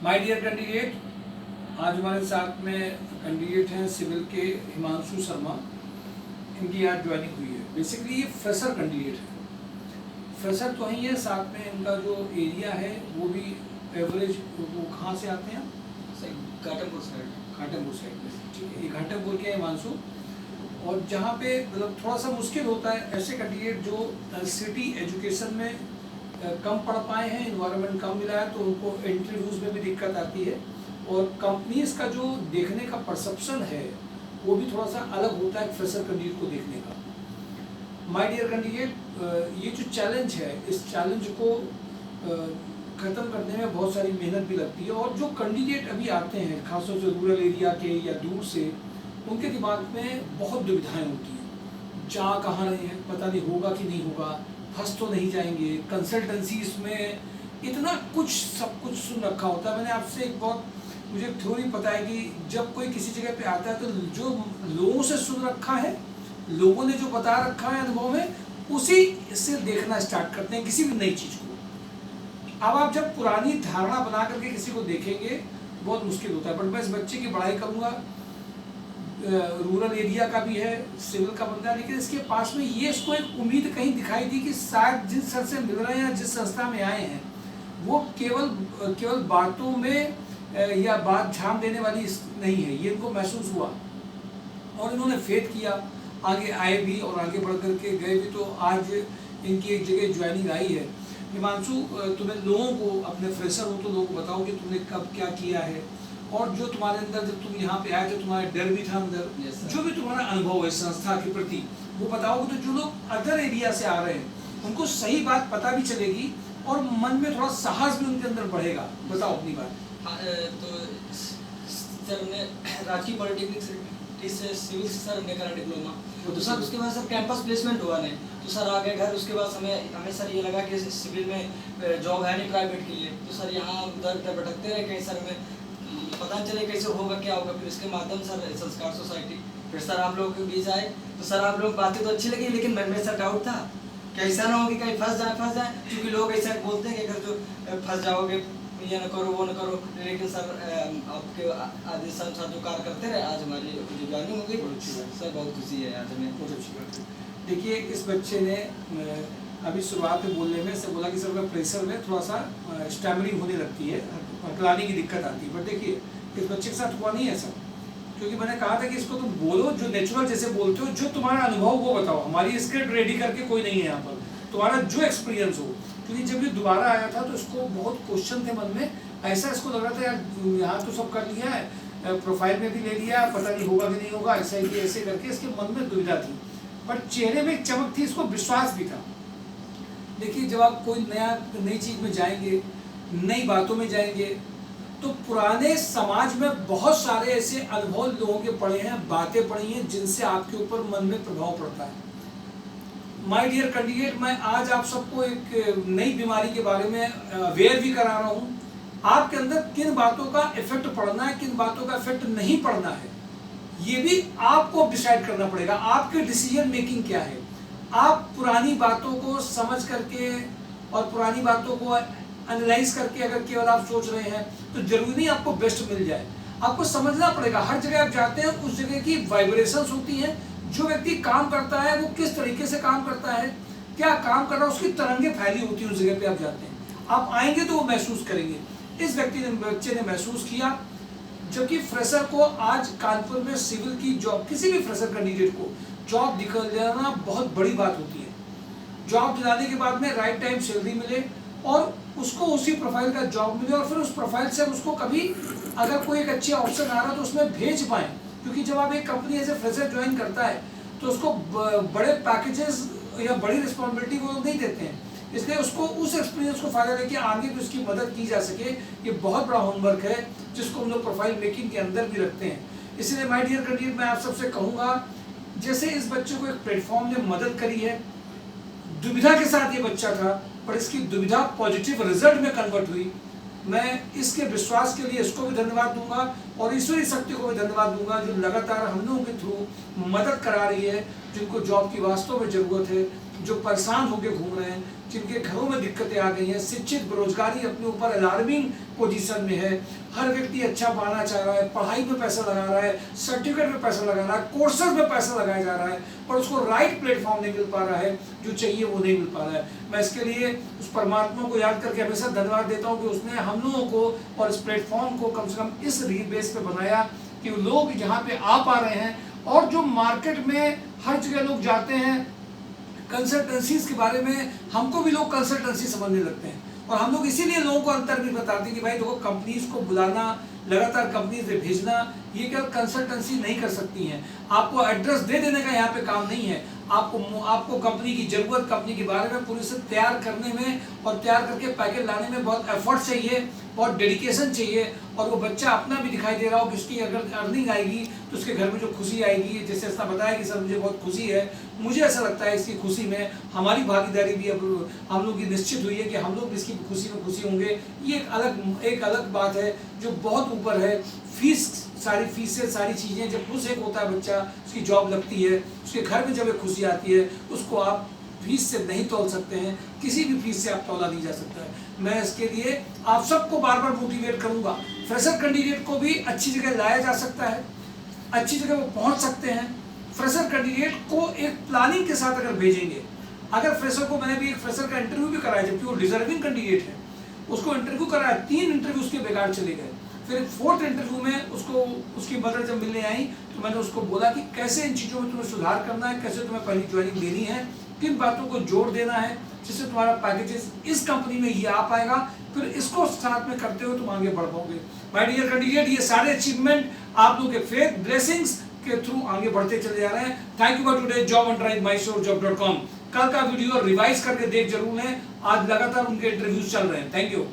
My dear candidate, आज हमारे साथ में कैंडिडेट हैं सिविल के हिमांशु शर्मा। इनकी आज ज्वाइनिंग हुई है। बेसिकली ये फ्रेशर कैंडिडेट है। फ्रेशर तो ही है, साथ में इनका जो एरिया है वो भी एवरेज। वो कहाँ से आते हैं? घाटमपुर साइड। घाटमपुर साइड में, ठीक है। ये घाटमपुर के हिमांशु। और जहाँ पे मतलब थोड़ा सा मुश्किल होता है ऐसे कैंडिडेट जो सिटी एजुकेशन में कम पढ़ पाए हैं, इन्वायरमेंट कम मिला है, तो उनको इंटरव्यूज़ में भी दिक्कत आती है। और कंपनीज का जो देखने का परसेप्शन है वो भी थोड़ा सा अलग होता है फ्रेशर कैंडिडेट को देखने का। माय डियर कैंडिडेट, ये जो चैलेंज है, इस चैलेंज को ख़त्म करने में बहुत सारी मेहनत भी लगती है। और जो कैंडिडेट अभी आते हैं खासतौर से रूरल एरिया के या दूर से, उनके दिमाग में बहुत दुविधाएं होती हैं। जा कहाँ रहे हैं, पता नहीं होगा कि नहीं होगा, फंस तो नहीं जाएंगे। कंसल्टेंसीज में इतना कुछ सब कुछ सुन रखा होता है। मैंने आपसे एक बहुत मुझे थ्योरी पता है कि जब कोई किसी जगह पे आता है तो जो लोगों से सुन रखा है, लोगों ने जो बता रखा है अनुभव में, उसी से देखना स्टार्ट करते हैं किसी भी नई चीज़ को। अब आप जब पुरानी धारणा बना करके किसी को देखेंगे बहुत मुश्किल होता है। बट मैं इस बच्चे की बड़ाई करूँगा। रूरल एरिया का भी है, सिविल का बंदा है, लेकिन इसके पास में ये इसको एक उम्मीद कहीं दिखाई दी कि शायद जिस सर से मिल रहे हैं, जिस संस्था में आए हैं, वो केवल बातों में या बात ध्यान देने वाली नहीं है। ये इनको महसूस हुआ और इन्होंने फेथ किया, आगे आए भी और आगे बढ़ करके गए भी। तो आज इनकी एक जगह ज्वाइनिंग आई है। हिमांशु, तुम्हें लोगों को, अपने फ्रेशर हो तो लोगों को बताओ कि तुमने कब क्या किया है, और जो तुम्हारे अंदर जब तुम यहाँ पे आए थे तुम्हारा डर भी था अंदर, जो भी तुम्हारा अनुभव है संस्था के प्रति वो बताओगे। तो जो लोग अदर एरिया से आ रहे हैं उनको सही बात पता भी चलेगी और मन में थोड़ा साहस भी उनके अंदर बढ़ेगा। बताओ अपनी बात। हाँ, तो सर हमने राजकीय पॉलिटेक्निक से सिविल से सर हमने करा डिप्लोमा। तो सर उसके बाद सर कैंपस प्लेसमेंट हुआ नहीं, तो सर आ गए घर। उसके बाद हमें सर ये लगा कि सिविल में जॉब है नहीं प्राइवेट के लिए, तो सर यहाँ उधर उधर भटकते रहे। कहीं सर हमें पता नहीं चले कैसे होगा क्या होगा। फिर इसके माध्यम सर संस्कार सोसाइटी, फिर सर आप लोगों के बीच आए। तो सर आप लोग बातें तो अच्छी लगी, लेकिन मन में सर डाउट था कि ऐसा ना हो कि कहीं फंस जाए, क्योंकि लोग ऐसा बोलते हैं कि अगर जो फंस जाओगे, ये न करो वो न करो। लेकिन सर आपके आदेशानुसार जो कार्य करते रहे, आज हमारी जो ज्वाइनिंग हो गई सर, बहुत खुशी है आज हमें। बहुत अच्छी बात है। देखिए, इस बच्चे ने अभी शुरुआत में बोलने में से बोला कि सर मैं प्रेशर में थोड़ा सा स्टैमरिंग होने लगती है, अकलाने की दिक्कत आती है। बट देखिए, इस बच्चे के साथ हुआ नहीं ऐसा, क्योंकि मैंने कहा था कि इसको तुम बोलो जो नेचुरल जैसे बोलते हो, जो तुम्हारा अनुभव वो बताओ। हमारी स्क्रिप्ट रेडी करके कोई नहीं है यहाँ पर, तुम्हारा जो एक्सपीरियंस हो। क्योंकि जब ये दोबारा आया था तो इसको बहुत क्वेश्चन थे मन में। ऐसा इसको लग रहा था यार यहाँ तो सब कर लिया है, प्रोफाइल में भी ले लिया, पता नहीं होगा कि नहीं होगा, ऐसा ही ऐसे करके इसके मन में दुविधा थी। बट चेहरे में एक चमक थी, इसको विश्वास भी था। देखिए, जब आप कोई नई चीज़ में जाएंगे, नई बातों में जाएंगे, तो पुराने समाज में बहुत सारे ऐसे अनुभव लोगों के पड़े हैं, बातें पड़ी हैं, जिनसे आपके ऊपर मन में प्रभाव पड़ता है। माय डियर कैंडिडेट, मैं आज आप सबको एक नई बीमारी के बारे में अवेयर भी करा रहा हूँ। आपके अंदर किन बातों का इफेक्ट पड़ना है, किन बातों का इफेक्ट नहीं पड़ना है, ये भी आपको डिसाइड करना पड़ेगा। आपके डिसीजन मेकिंग क्या है। आप पुरानी बातों को समझ करके और पुरानी बातों को एनालाइज करके अगर केवल आप सोच रहे हैं तो जरूरी नहीं आपको बेस्ट मिल जाए। आपको समझना पड़ेगा, हर जगह आप जाते हैं उस जगह की वाइब्रेशंस होती हैं। जो व्यक्ति काम करता है वो किस तरीके से काम करता है, क्या काम कर रहा है, उसकी तरंगे फैली होती है उस जगह पे आप जाते हैं। आप आएंगे तो वो महसूस करेंगे। इस बच्चे ने महसूस किया। जबकि फ्रेशर को आज कानपुर में सिविल की जॉब, किसी भी फ्रेशर कैंडिडेट को जॉब दिलाना बहुत बड़ी बात होती है। जॉब दिलाने के बाद में राइट टाइम सैलरी मिले और उसको उसी प्रोफाइल का जॉब मिले, और फिर उस प्रोफाइल से उसको कभी अगर कोई एक अच्छी ऑप्शन आ रहा तो उसमें भेज पाएँ। क्योंकि जब आप एक company as a fresher join करता है तो उसको बड़े पैकेजेस या बड़ी रिस्पॉन्सिबिलिटी वो नहीं देते हैं, इसलिए उसको उस एक्सपीरियंस को फायदा लेके आगे भी उसकी मदद की जा सके। ये बहुत बड़ा होमवर्क है जिसको हम लोग प्रोफाइल मेकिंग के अंदर भी रखते हैं। इसलिए माय डियर कैंडिडेट, मैं आप सबसे कहूँगा, जैसे इस बच्चे को एक प्लेटफॉर्म ने मदद करी है, दुविधा के साथ ये बच्चा था, पर इसकी दुविधा पॉजिटिव रिजल्ट में कन्वर्ट हुई। मैं इसके विश्वास के लिए इसको भी धन्यवाद दूंगा और ईश्वरीय शक्ति को भी धन्यवाद दूंगा, जो लगातार हम लोगों के थ्रू मदद करा रही है, जिनको जॉब की वास्तव में ज़रूरत है, जो परेशान होकर घूम रहे हैं। जिनके घरों में दिक्कतें आ गई हैं, शिक्षित, बेरोजगारी अपने ऊपर अलार्मिंग पोजीशन में है, हर व्यक्ति अच्छा पाना चाह रहा है, पढ़ाई में पैसा लगा रहा है, सर्टिफिकेट में पैसा लगा रहा है, कोर्सेज में पैसा लगाया जा रहा है, पर उसको राइट प्लेटफॉर्म नहीं मिल पा रहा है, जो चाहिए वो नहीं मिल पा रहा है। मैं इसके लिए उस परमात्मा को याद करके हमेशा धन्यवाद देता हूँ कि उसने हम लोगों को और इस प्लेटफॉर्म को कम से कम इस बेस पे बनाया कि लोग यहाँ पे आ पा रहे हैं। और जो मार्केट में हर जगह लोग जाते हैं कंसल्टेंसीज के बारे में, हमको भी लोग कंसल्टेंसी समझने लगते हैं, और हम लोग इसीलिए लोगों को अंतर भी बताते हैं कि भाई देखो, कंपनीज को बुलाना, लगातार कंपनीज से भेजना, ये क्या कंसल्टेंसी नहीं कर सकती हैं। आपको एड्रेस दे देने का यहाँ पे काम नहीं है, आपको कंपनी की जरूरत, कंपनी के बारे में पूरी से तैयार करने में और तैयार करके पैकेज लाने में बहुत एफर्ट चाहिए, बहुत डेडिकेशन चाहिए, और वो बच्चा अपना भी दिखाई दे रहा हो कि उसकी अगर अर्निंग आएगी तो उसके घर में जो खुशी आएगी, जैसे ऐसा बताया कि सर मुझे बहुत खुशी है, मुझे ऐसा लगता है इसकी खुशी में हमारी भागीदारी भी अब हम लोग की निश्चित हुई है कि हम लोग इसकी खुशी में खुशी होंगे। ये एक अलग बात है जो बहुत ऊपर है। फीस, सारी फीसें, सारी चीज़ें, जब खुश एक होता है बच्चा, उसकी जॉब लगती है, उसके घर में जब एक खुशी आती है, उसको आप फीस से नहीं तोल सकते हैं, किसी भी फीस से आप तोला नहीं जा सकता है। मैं इसके लिए आप सबको बार बार मोटिवेट करूंगा, फ्रेशर कैंडिडेट को भी अच्छी जगह लाया जा सकता है, अच्छी जगह वो पहुंच सकते हैं। फ्रेशर कैंडिडेट को एक प्लानिंग के साथ अगर भेजेंगे, अगर फ्रेशर को, मैंने भी एक फ्रेशर का इंटरव्यू भी कराया जबकि वो डिजर्विंग कैंडिडेट है, उसको इंटरव्यू कराया, 3 इंटरव्यू उसके बेकार चले गए। फिर 4th इंटरव्यू में उसको, उसकी मदर जब मिलने आई तो मैंने उसको बोला कि कैसे इन चीज़ों में तुम्हें सुधार करना है, कैसे तुम्हें पहली ज्वाइनिंग देनी है, किन बातों को जोड़ देना है जिससे तुम्हारा पैकेजेस इस कंपनी में ये आ पाएगा, फिर इसको साथ में करते हुए तुम आगे बढ़ पाओगे। माय डियर कैंडिडेट, ये सारे अचीवमेंट आप लोगों के फेथ ब्लेसिंग्स के थ्रू आगे बढ़ते चले जा रहे हैं। Thank you for today job and drive myshorejob.com। कल का वीडियो रिवाइज करके देख जरूर लें, आज लगातार उनके इंटरव्यूज चल रहे हैं। Thank you.